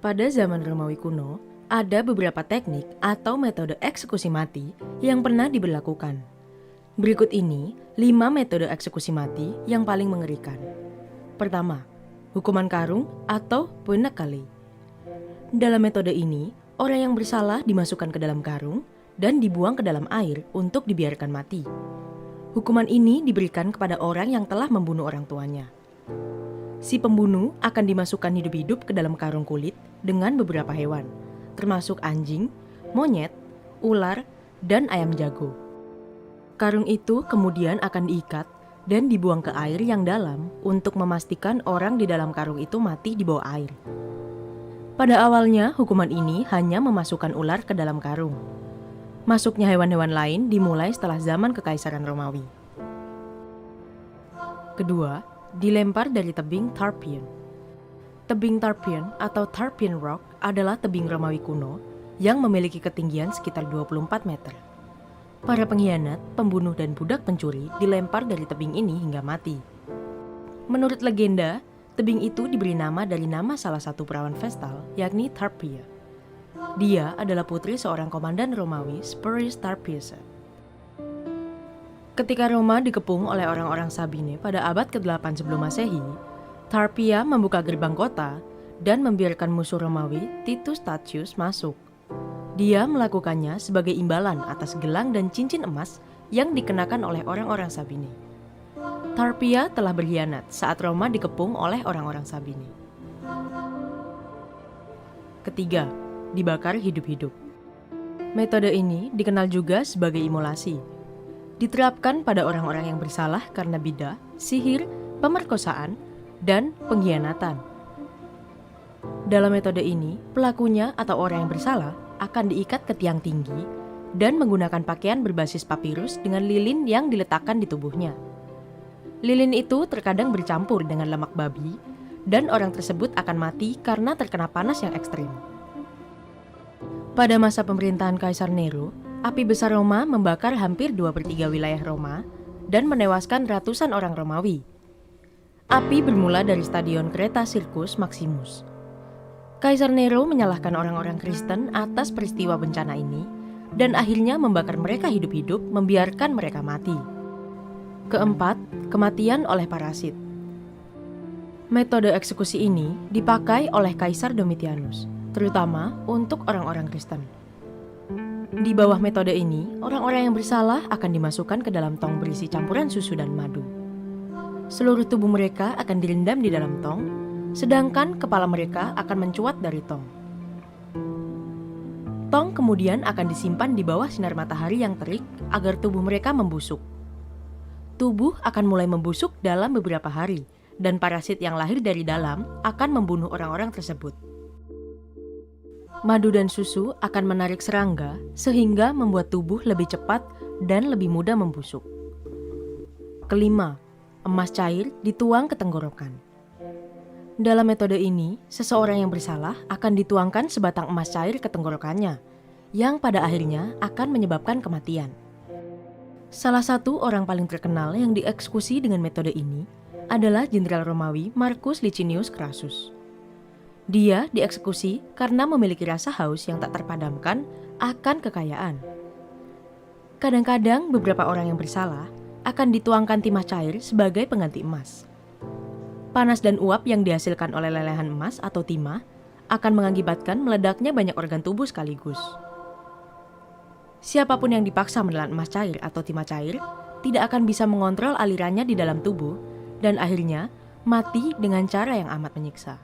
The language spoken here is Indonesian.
Pada zaman Romawi kuno, ada beberapa teknik atau metode eksekusi mati yang pernah diberlakukan. Berikut ini 5 metode eksekusi mati yang paling mengerikan. Pertama, hukuman karung atau punakali. Dalam metode ini, orang yang bersalah dimasukkan ke dalam karung dan dibuang ke dalam air untuk dibiarkan mati. Hukuman ini diberikan kepada orang yang telah membunuh orang tuanya. Si pembunuh akan dimasukkan hidup-hidup ke dalam karung kulit dengan beberapa hewan, termasuk anjing, monyet, ular, dan ayam jago. Karung itu kemudian akan diikat dan dibuang ke air yang dalam untuk memastikan orang di dalam karung itu mati di bawah air. Pada awalnya, hukuman ini hanya memasukkan ular ke dalam karung. Masuknya hewan-hewan lain dimulai setelah zaman Kekaisaran Romawi. Kedua, dilempar dari tebing Tarpeian. Tebing Tarpeian atau Tarpeian Rock adalah tebing Romawi kuno yang memiliki ketinggian sekitar 24 meter. Para pengkhianat, pembunuh, dan budak pencuri dilempar dari tebing ini hingga mati. Menurut legenda, tebing itu diberi nama dari nama salah satu perawan Vestal, yakni Tarpeia. Dia adalah putri seorang komandan Romawi, Spurius Tarpeia. Ketika Roma dikepung oleh orang-orang Sabine pada abad ke-8 sebelum Masehi, Tarpeia membuka gerbang kota dan membiarkan musuh Romawi Titus Statius masuk. Dia melakukannya sebagai imbalan atas gelang dan cincin emas yang dikenakan oleh orang-orang Sabine. Tarpeia telah berkhianat saat Roma dikepung oleh orang-orang Sabine. Ketiga, dibakar hidup-hidup. Metode ini dikenal juga sebagai imolasi. Diterapkan pada orang-orang yang bersalah karena bidah, sihir, pemerkosaan, dan pengkhianatan. Dalam metode ini, pelakunya atau orang yang bersalah akan diikat ke tiang tinggi dan menggunakan pakaian berbasis papirus dengan lilin yang diletakkan di tubuhnya. Lilin itu terkadang bercampur dengan lemak babi, dan orang tersebut akan mati karena terkena panas yang ekstrim. Pada masa pemerintahan Kaisar Nero, api besar Roma membakar hampir 2/3 wilayah Roma dan menewaskan ratusan orang Romawi. Api bermula dari stadion kereta Circus Maximus. Kaisar Nero menyalahkan orang-orang Kristen atas peristiwa bencana ini dan akhirnya membakar mereka hidup-hidup, membiarkan mereka mati. Keempat, kematian oleh parasit. Metode eksekusi ini dipakai oleh Kaisar Domitianus, terutama untuk orang-orang Kristen. Di bawah metode ini, orang-orang yang bersalah akan dimasukkan ke dalam tong berisi campuran susu dan madu. Seluruh tubuh mereka akan direndam di dalam tong, sedangkan kepala mereka akan mencuat dari tong. Tong kemudian akan disimpan di bawah sinar matahari yang terik agar tubuh mereka membusuk. Tubuh akan mulai membusuk dalam beberapa hari, dan parasit yang lahir dari dalam akan membunuh orang-orang tersebut. Madu dan susu akan menarik serangga sehingga membuat tubuh lebih cepat dan lebih mudah membusuk. Kelima, emas cair dituang ke tenggorokan. Dalam metode ini, seseorang yang bersalah akan dituangkan sebatang emas cair ke tenggorokannya, yang pada akhirnya akan menyebabkan kematian. Salah satu orang paling terkenal yang dieksekusi dengan metode ini adalah Jenderal Romawi Marcus Licinius Crassus. Dia dieksekusi karena memiliki rasa haus yang tak terpadamkan akan kekayaan. Kadang-kadang beberapa orang yang bersalah akan dituangkan timah cair sebagai pengganti emas. Panas dan uap yang dihasilkan oleh lelehan emas atau timah akan mengakibatkan meledaknya banyak organ tubuh sekaligus. Siapapun yang dipaksa menelan emas cair atau timah cair tidak akan bisa mengontrol alirannya di dalam tubuh dan akhirnya mati dengan cara yang amat menyiksa.